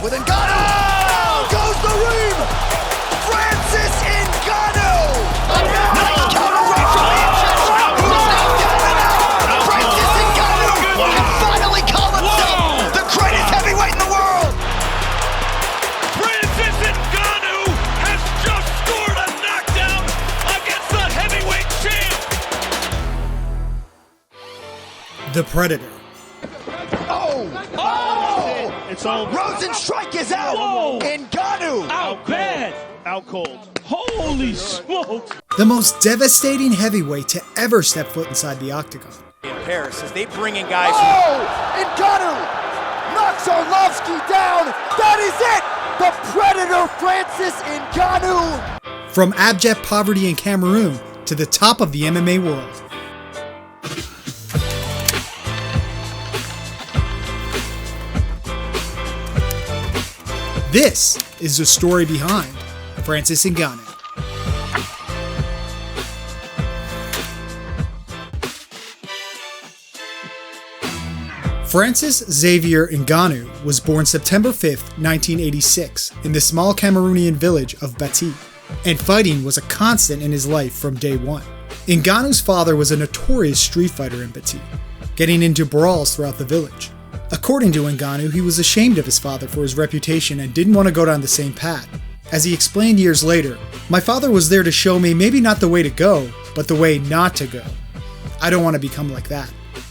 with Ngannou. Oh! Goes the ream! Francis Ngannou! Nice counter right from Abject. Who's knocked down and out? Francis Ngannou can finally call himself the greatest heavyweight in the world. Francis Ngannou has just scored a knockdown against the heavyweight champ. The Predator. It's over. Rosenstrike is out. Whoa. Ngannou Out bad. Out cold. Holy smokes. The most devastating heavyweight to ever step foot inside the Octagon. In Paris, as they bring in guys. Oh! Ngannou knocks Arlovsky down. That is it. The Predator, Francis Ngannou. From abject poverty in Cameroon to the top of the MMA world. This is the story behind Francis Ngannou. Francis Xavier Ngannou was born September 5, 1986, in the small Cameroonian village of Bati, and fighting was a constant in his life from day one. Ngannou's father was a notorious street fighter in Bati, getting into brawls throughout the village. According to Ngannou, he was ashamed of his father for his reputation and didn't want to go down the same path. As he explained years later, "My father was there to show me maybe not the way to go, but the way not to go. I don't want to become like that."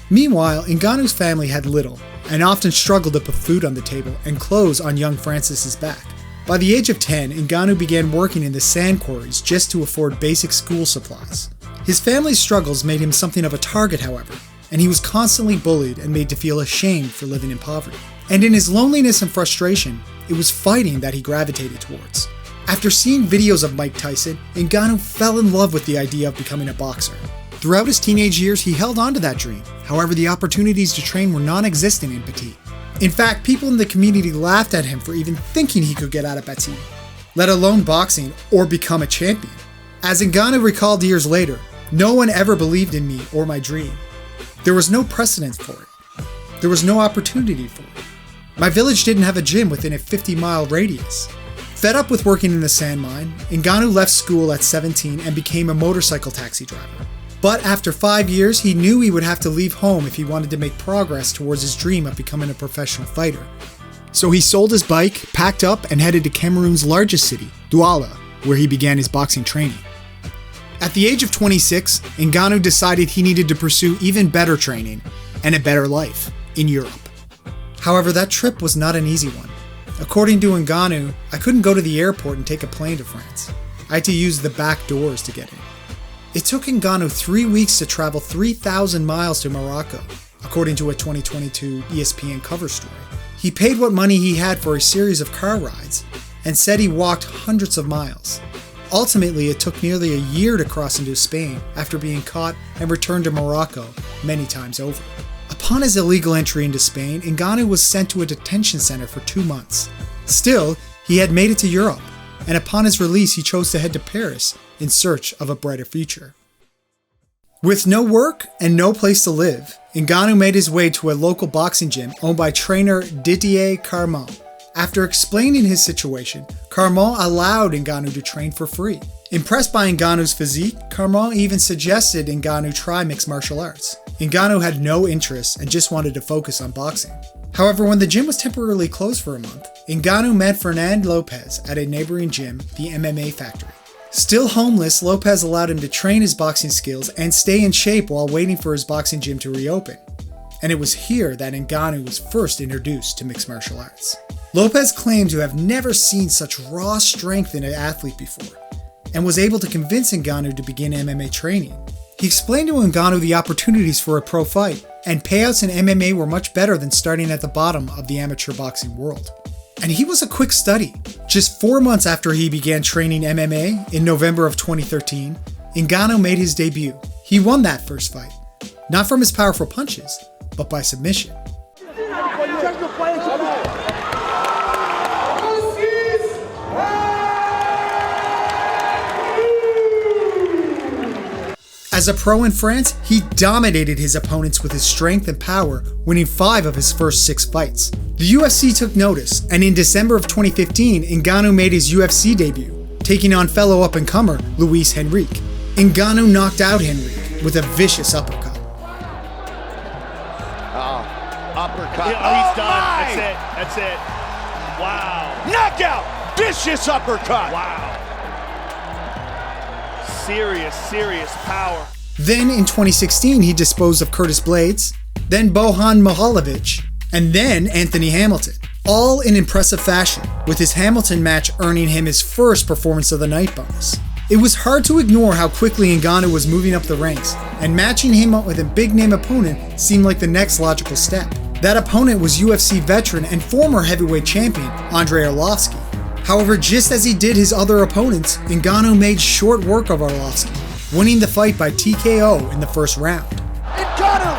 Meanwhile, Ngannou's family had little, and often struggled to put food on the table and clothes on young Francis's back. By the age of 10, Ngannou began working in the sand quarries just to afford basic school supplies. His family's struggles made him something of a target, however, and he was constantly bullied and made to feel ashamed for living in poverty. And in his loneliness and frustration, it was fighting that he gravitated towards. After seeing videos of Mike Tyson, Ngannou fell in love with the idea of becoming a boxer. Throughout his teenage years, he held on to that dream. However, the opportunities to train were non-existent in Bati. In fact, people in the community laughed at him for even thinking he could get out of Bati, let alone boxing or become a champion. As Ngannou recalled years later, "No one ever believed in me or my dream. There was no precedent for it. There was no opportunity for it. My village didn't have a gym within a 50-mile radius." Fed up with working in the sand mine, Ngannou left school at 17 and became a motorcycle taxi driver. But after 5 years, he knew he would have to leave home if he wanted to make progress towards his dream of becoming a professional fighter. So he sold his bike, packed up, and headed to Cameroon's largest city, Douala, where he began his boxing training. At the age of 26, Ngannou decided he needed to pursue even better training and a better life in Europe. However, that trip was not an easy one. According to Ngannou, "I couldn't go to the airport and take a plane to France. I had to use the back doors to get in." It took Ngannou 3 weeks to travel 3,000 miles to Morocco, according to a 2022 ESPN cover story. He paid what money he had for a series of car rides and said he walked hundreds of miles. Ultimately, it took nearly a year to cross into Spain after being caught and returned to Morocco many times over. Upon his illegal entry into Spain, Ngannou was sent to a detention center for 2 months. Still, he had made it to Europe, and upon his release he chose to head to Paris in search of a brighter future. With no work and no place to live, Ngannou made his way to a local boxing gym owned by trainer Didier Carmon. After explaining his situation, Carmon allowed Ngannou to train for free. Impressed by Ngannou's physique, Carmon even suggested Ngannou try mixed martial arts. Ngannou had no interest and just wanted to focus on boxing. However, when the gym was temporarily closed for a month, Ngannou met Fernand Lopez at a neighboring gym, the MMA Factory. Still homeless, Lopez allowed him to train his boxing skills and stay in shape while waiting for his boxing gym to reopen. And it was here that Ngannou was first introduced to mixed martial arts. Lopez claimed to have never seen such raw strength in an athlete before, and was able to convince Ngannou to begin MMA training. He explained to Ngannou the opportunities for a pro fight, and payouts in MMA were much better than starting at the bottom of the amateur boxing world. And he was a quick study. Just 4 months after he began training MMA in November of 2013, Ngannou made his debut. He won that first fight, not from his powerful punches, but by submission. As a pro in France, he dominated his opponents with his strength and power, winning 5 of his first 6 fights. The UFC took notice, and in December of 2015, Ngannou made his UFC debut, taking on fellow up-and-comer Luis Henrique. Ngannou knocked out Henrique with a vicious uppercut. Uppercut. He's done. That's it. Wow. Knockout. Vicious uppercut. Wow. Serious power. Then in 2016, he disposed of Curtis Blades, then Bojan Mohalovic, and then Anthony Hamilton, all in impressive fashion, with his Hamilton match earning him his first Performance of the Night bonus. It was hard to ignore how quickly Ngannou was moving up the ranks, and matching him up with a big-name opponent seemed like the next logical step. That opponent was UFC veteran and former heavyweight champion Andrei Arlovski. However, just as he did his other opponents, Ngannou made short work of Arlovski, winning the fight by TKO in the first round. Ngannou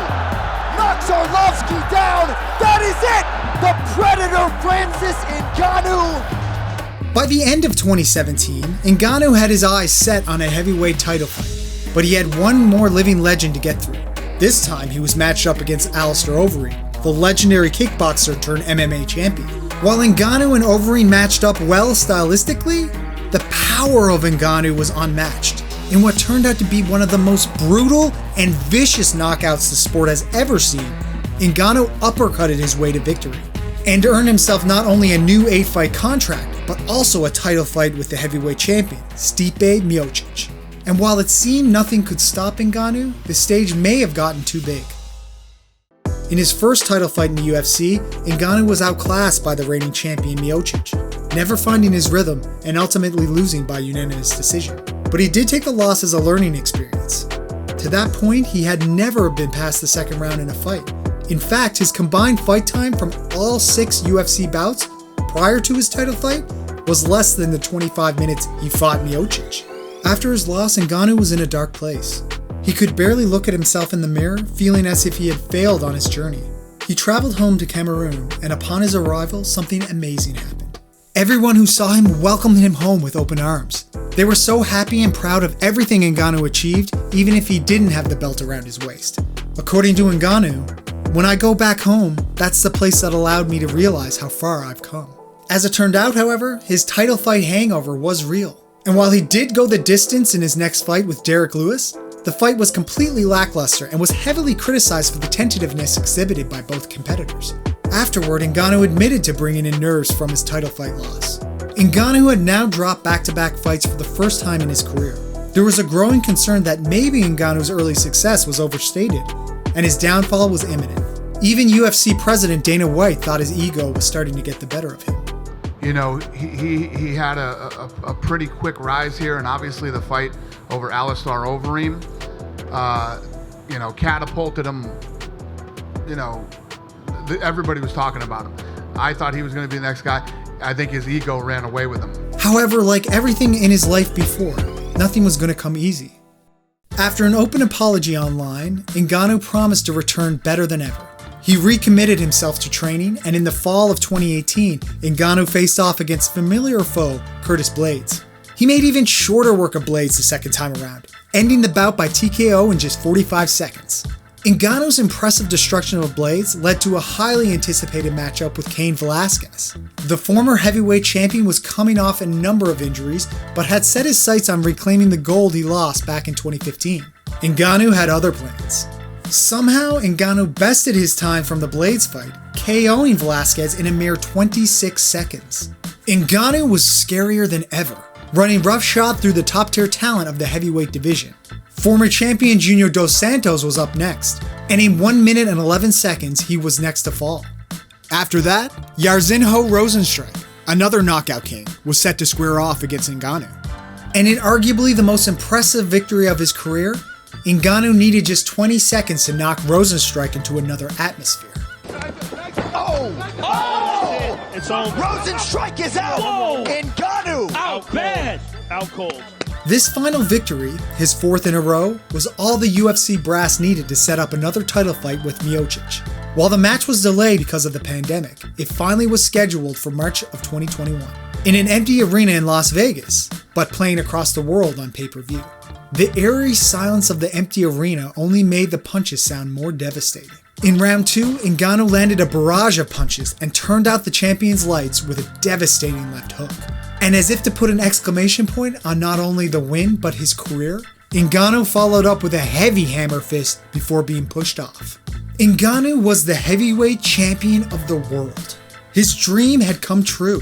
knocks Arlovski down. That is it. The Predator Francis Ngannou. By the end of 2017, Ngannou had his eyes set on a heavyweight title fight, but he had one more living legend to get through. This time, he was matched up against Alistair Overeem, the legendary kickboxer turned MMA champion. While Ngannou and Overeem matched up well stylistically, the power of Ngannou was unmatched in what turned out to be one of the most brutal and vicious knockouts the sport has ever seen. Ngannou uppercutted his way to victory and earned himself not only a new 8-fight contract, but also a title fight with the heavyweight champion, Stipe Miocic. And while it seemed nothing could stop Ngannou, the stage may have gotten too big. In his first title fight in the UFC, Ngannou was outclassed by the reigning champion Miocic, never finding his rhythm and ultimately losing by unanimous decision. But he did take the loss as a learning experience. To that point, he had never been past the second round in a fight. In fact, his combined fight time from all 6 UFC bouts prior to his title fight was less than the 25 minutes he fought Miocic. After his loss, Ngannou was in a dark place. He could barely look at himself in the mirror, feeling as if he had failed on his journey. He traveled home to Cameroon, and upon his arrival, something amazing happened. Everyone who saw him welcomed him home with open arms. They were so happy and proud of everything Ngannou achieved, even if he didn't have the belt around his waist. According to Ngannou, "When I go back home, that's the place that allowed me to realize how far I've come." As it turned out, however, his title fight hangover was real. And while he did go the distance in his next fight with Derek Lewis, the fight was completely lackluster and was heavily criticized for the tentativeness exhibited by both competitors. Afterward, Ngannou admitted to bringing in nerves from his title fight loss. Ngannou had now dropped back-to-back fights for the first time in his career. There was a growing concern that maybe Ngannou's early success was overstated, and his downfall was imminent. Even UFC president Dana White thought his ego was starting to get the better of him. You know, he had a pretty quick rise here, and obviously the fight over Alistair Overeem, catapulted him. Everybody was talking about him. I thought he was going to be the next guy. I think his ego ran away with him. However, like everything in his life before, nothing was going to come easy. After an open apology online, Ngannou promised to return better than ever. He recommitted himself to training, and in the fall of 2018, Ngannou faced off against familiar foe Curtis Blades. He made even shorter work of Blades the second time around, ending the bout by TKO in just 45 seconds. Ngannou's impressive destruction of Blades led to a highly anticipated matchup with Cain Velasquez. The former heavyweight champion was coming off a number of injuries, but had set his sights on reclaiming the gold he lost back in 2015. Ngannou had other plans. Somehow, Ngannou bested his time from the Blades fight, KOing Velasquez in a mere 26 seconds. Ngannou was scarier than ever, running roughshod through the top-tier talent of the heavyweight division. Former champion Junior Dos Santos was up next, and in 1 minute and 11 seconds, he was next to fall. After that, Jairzinho Rozenstruik, another knockout king, was set to square off against Ngannou. And in arguably the most impressive victory of his career, Ngannou needed just 20 seconds to knock Rozenstruik into another atmosphere. It's over. Rozenstruik is out. Whoa. Ngannou Out bad. Out cold. This final victory, his 4th in a row, was all the UFC brass needed to set up another title fight with Miocic. While the match was delayed because of the pandemic, it finally was scheduled for March of 2021. in an empty arena in Las Vegas, but playing across the world on pay-per-view. The eerie silence of the empty arena only made the punches sound more devastating. In round 2, Ngannou landed a barrage of punches and turned out the champion's lights with a devastating left hook. And as if to put an exclamation point on not only the win but his career, Ngannou followed up with a heavy hammer fist before being pushed off. Ngannou was the heavyweight champion of the world. His dream had come true.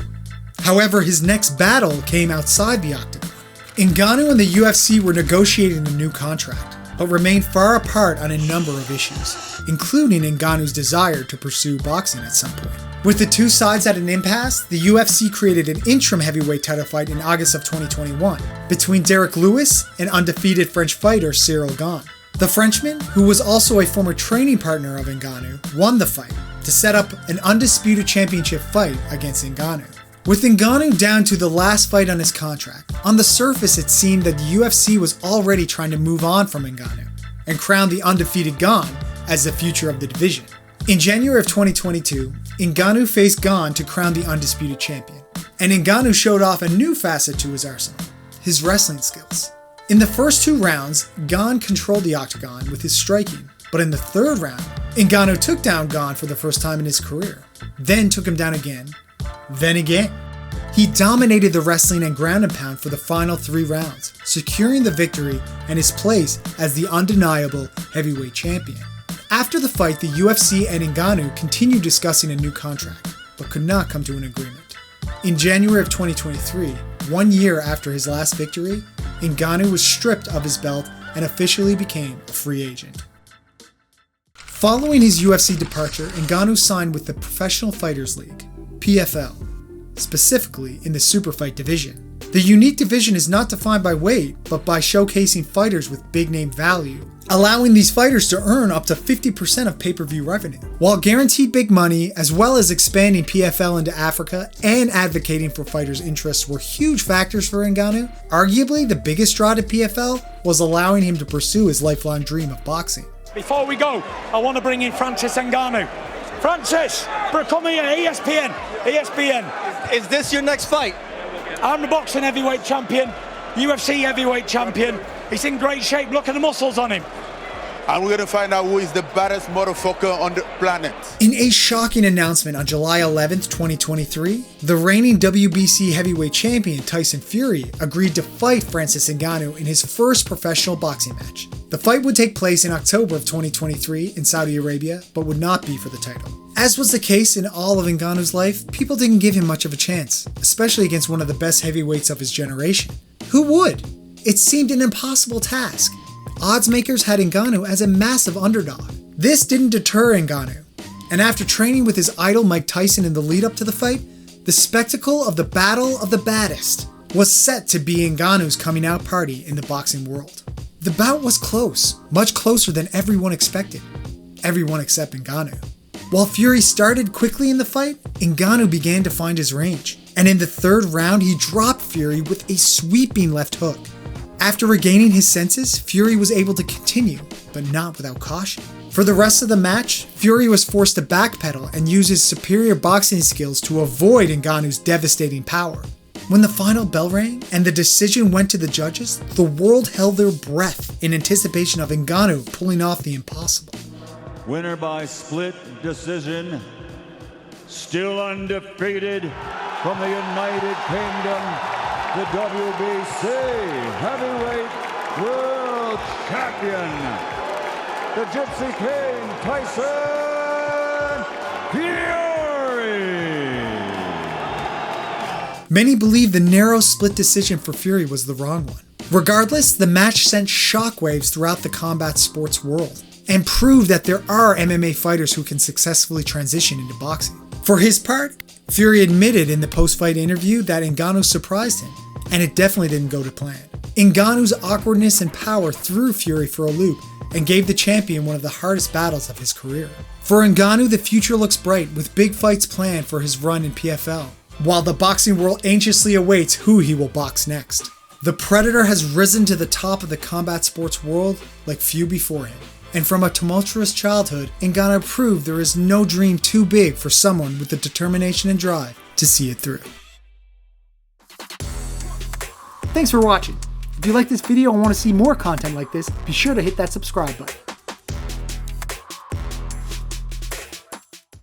However, his next battle came outside the Octagon. Ngannou and the UFC were negotiating a new contract, but remained far apart on a number of issues, including Ngannou's desire to pursue boxing at some point. With the two sides at an impasse, the UFC created an interim heavyweight title fight in August of 2021 between Derek Lewis and undefeated French fighter Cyril Gane. The Frenchman, who was also a former training partner of Ngannou, won the fight to set up an undisputed championship fight against Ngannou. With Ngannou down to the last fight on his contract, on the surface it seemed that the UFC was already trying to move on from Ngannou and crown the undefeated Gane as the future of the division. In January of 2022, Ngannou faced Gane to crown the undisputed champion, and Ngannou showed off a new facet to his arsenal, his wrestling skills. In the first 2 rounds, Gane controlled the Octagon with his striking, but in the 3rd round, Ngannou took down Gane for the first time in his career, then took him down again, then again. He dominated the wrestling and ground and pound for the final 3 rounds, securing the victory and his place as the undeniable heavyweight champion. After the fight, the UFC and Ngannou continued discussing a new contract, but could not come to an agreement. In January of 2023, 1 year after his last victory, Ngannou was stripped of his belt and officially became a free agent. Following his UFC departure, Ngannou signed with the Professional Fighters League, PFL, specifically in the superfight division. The unique division is not defined by weight, but by showcasing fighters with big name value, allowing these fighters to earn up to 50% of pay-per-view revenue. While guaranteed big money, as well as expanding PFL into Africa and advocating for fighters' interests were huge factors for Ngannou, arguably the biggest draw to PFL was allowing him to pursue his lifelong dream of boxing. Before we go, I want to bring in Francis Ngannou. Francis, come here, ESPN. Is this your next fight? I'm the boxing heavyweight champion, UFC heavyweight champion. He's in great shape, look at the muscles on him. And we're gonna find out who is the baddest motherfucker on the planet. In a shocking announcement on July 11th, 2023, the reigning WBC heavyweight champion Tyson Fury agreed to fight Francis Ngannou in his first professional boxing match. The fight would take place in October of 2023 in Saudi Arabia, but would not be for the title. As was the case in all of Ngannou's life, people didn't give him much of a chance, especially against one of the best heavyweights of his generation. Who would? It seemed an impossible task. Odds makers had Ngannou as a massive underdog. This didn't deter Ngannou, and after training with his idol Mike Tyson in the lead up to the fight, the spectacle of the Battle of the Baddest was set to be Ngannou's coming out party in the boxing world. The bout was close, much closer than everyone expected. Everyone except Ngannou. While Fury started quickly in the fight, Ngannou began to find his range, and in the 3rd round he dropped Fury with a sweeping left hook. After regaining his senses, Fury was able to continue, but not without caution. For the rest of the match, Fury was forced to backpedal and use his superior boxing skills to avoid Ngannou's devastating power. When the final bell rang and the decision went to the judges, the world held their breath in anticipation of Ngannou pulling off the impossible. Winner by split decision, still undefeated from the United Kingdom, the WBC Heavyweight World Champion, the Gypsy King, Tyson Fury. Many believe the narrow split decision for Fury was the wrong one. Regardless, the match sent shockwaves throughout the combat sports world and proved that there are MMA fighters who can successfully transition into boxing. For his part, Fury admitted in the post-fight interview that Ngannou surprised him, and it definitely didn't go to plan. Ngannou's awkwardness and power threw Fury for a loop and gave the champion one of the hardest battles of his career. For Ngannou, the future looks bright with big fights planned for his run in PFL, while the boxing world anxiously awaits who he will box next. The Predator has risen to the top of the combat sports world like few before him. And from a tumultuous childhood, Ngannou proved there is no dream too big for someone with the determination and drive to see it through. Thanks for watching. If you like this video and want to see more content like this, be sure to hit that subscribe button.